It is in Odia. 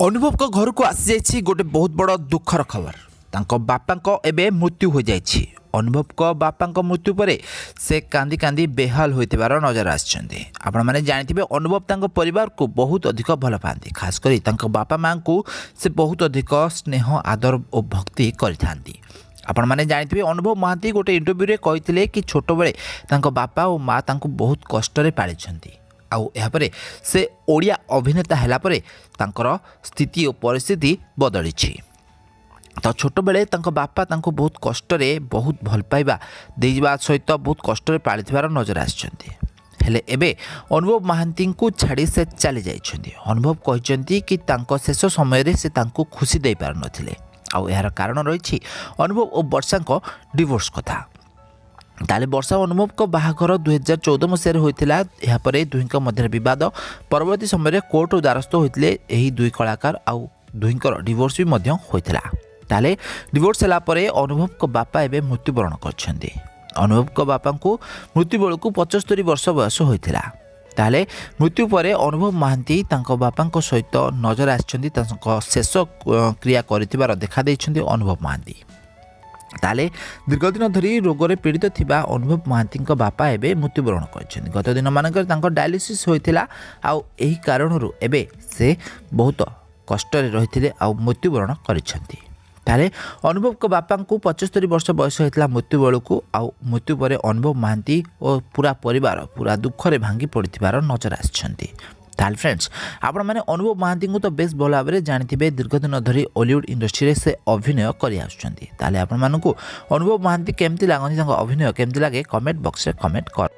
ଅନୁଭବ ଘରକୁ ଆସିଯାଇଛି ଗୋଟେ ବହୁତ ବଡ଼ ଦୁଃଖର ଖବର। ତାଙ୍କ ବାପାଙ୍କ ଏବେ ମୃତ୍ୟୁ ହୋଇଯାଇଛି। ଅନୁଭବଙ୍କ ବାପାଙ୍କ ମୃତ୍ୟୁ ପରେ ସେ କାନ୍ଦି କାନ୍ଦି ବେହାଲ ହୋଇଥିବାର ନଜର ଆସିଛନ୍ତି। ଆପଣମାନେ ଜାଣିଥିବେ ଅନୁଭବ ତାଙ୍କ ପରିବାରକୁ ବହୁତ ଅଧିକ ଭଲ ପାଆନ୍ତି। ଖାସ୍ କରି ତାଙ୍କ ବାପା ମାଆଙ୍କୁ ସେ ବହୁତ ଅଧିକ ସ୍ନେହ ଆଦର ଓ ଭକ୍ତି କରିଥାନ୍ତି। ଆପଣମାନେ ଜାଣିଥିବେ ଅନୁଭବ ମହାନ୍ତି ଗୋଟେ ଇଣ୍ଟରଭ୍ୟୁରେ କହିଥିଲେ କି ଛୋଟବେଳେ ତାଙ୍କ ବାପା ଓ ମାଆ ତାଙ୍କୁ ବହୁତ କଷ୍ଟରେ ପାଳିଛନ୍ତି। ଆଉ ଏହାପରେ ସେ ଓଡ଼ିଆ ଅଭିନେତା ହେଲା ପରେ ତାଙ୍କର ସ୍ଥିତି ଓ ପରିସ୍ଥିତି ବଦଳିଛି। ତ ଛୋଟବେଳେ ତାଙ୍କ ବାପା ତାଙ୍କୁ ବହୁତ କଷ୍ଟରେ ବହୁତ ଭଲ ପାଇବା ଦେଇଯିବା ସହିତ ବହୁତ କଷ୍ଟରେ ପାଳିଥିବାର ନଜର ଆସିଛନ୍ତି। ହେଲେ ଏବେ ଅନୁଭବ ମହାନ୍ତିଙ୍କୁ ଛାଡ଼ି ସେ ଚାଲି ଯାଇଛନ୍ତି। ଅନୁଭବ କହିଛନ୍ତି କି ତାଙ୍କ ଶେଷ ସମୟରେ ସେ ତାଙ୍କୁ ଖୁସି ଦେଇପାରୁନଥିଲେ। ଆଉ ଏହାର କାରଣ ରହିଛି ଅନୁଭବ ଓ ବର୍ଷାଙ୍କ ଡିଭୋର୍ସ କଥା। ତାହେଲେ ବର୍ଷା ଓ ଅନୁଭବଙ୍କ ବାହାଘର 2014 ମସିହାରେ ହୋଇଥିଲା। ଏହାପରେ ଦୁହିଁଙ୍କ ମଧ୍ୟରେ ବିବାଦ ପରବର୍ତ୍ତୀ ସମୟରେ କୋର୍ଟ ଦ୍ୱାରସ୍ଥ ହୋଇଥିଲେ ଏହି ଦୁଇ କଳାକାର। ଆଉ ଦୁହିଁଙ୍କର ଡିଭୋର୍ସ ବି ମଧ୍ୟ ହୋଇଥିଲା। ତାହେଲେ ଡିଭୋର୍ସ ହେଲା ପରେ ଅନୁଭବଙ୍କ ବାପା ଏବେ ମୃତ୍ୟୁବରଣ କରିଛନ୍ତି। ଅନୁଭବଙ୍କ ବାପାଙ୍କୁ ମୃତ୍ୟୁ ବେଳକୁ 75 ବର୍ଷ ବୟସ ହୋଇଥିଲା। ତାହେଲେ ମୃତ୍ୟୁ ପରେ ଅନୁଭବ ମହାନ୍ତି ତାଙ୍କ ବାପାଙ୍କ ସହିତ ନଜର ଆସିଛନ୍ତି। ତାଙ୍କ ଶେଷ କ୍ରିୟା କରିଥିବାର ଦେଖାଦେଇଛନ୍ତି ଅନୁଭବ ମହାନ୍ତି। ତାହେଲେ ଦୀର୍ଘଦିନ ଧରି ରୋଗରେ ପୀଡ଼ିତ ଥିବା ଅନୁଭବ ମହାନ୍ତିଙ୍କ ବାପା ଏବେ ମୃତ୍ୟୁବରଣ କରିଛନ୍ତି। ଗତ ଦିନମାନଙ୍କରେ ତାଙ୍କ ଡାୟାଲିସିସ୍ ହୋଇଥିଲା। ଆଉ ଏହି କାରଣରୁ ଏବେ ସେ ବହୁତ କଷ୍ଟରେ ରହିଥିଲେ ଆଉ ମୃତ୍ୟୁବରଣ କରିଛନ୍ତି। ତାହେଲେ ଅନୁଭବଙ୍କ ବାପାଙ୍କୁ 75 ବର୍ଷ ବୟସ ହୋଇଥିଲା ମୃତ୍ୟୁ ବେଳକୁ। ଆଉ ମୃତ୍ୟୁ ପରେ ଅନୁଭବ ମହାନ୍ତି ଓ ପୁରା ପରିବାର ପୁରା ଦୁଃଖରେ ଭାଙ୍ଗି ପଡ଼ିଥିବାର ନଜର ଆସିଛନ୍ତି। ତାହେଲେ ଫ୍ରେଣ୍ଡସ୍, ଆପଣମାନେ ଅନୁଭବ ମହାନ୍ତିଙ୍କୁ ତ ବେଶ ଭଲ ଭାବରେ ଜାଣିଥିବେ। ଦୀର୍ଘଦିନ ଧରି ଓଲିଉଡ଼ ଇଣ୍ଡଷ୍ଟ୍ରିରେ ସେ ଅଭିନୟ କରି ଆସୁଛନ୍ତି। ତାହେଲେ ଆପଣମାନଙ୍କୁ ଅନୁଭବ ମହାନ୍ତି କେମିତି ଲାଗନ୍ତି, ତାଙ୍କ ଅଭିନୟ କେମିତି ଲାଗେ, କମେଣ୍ଟ ବକ୍ସରେ କମେଣ୍ଟ କର।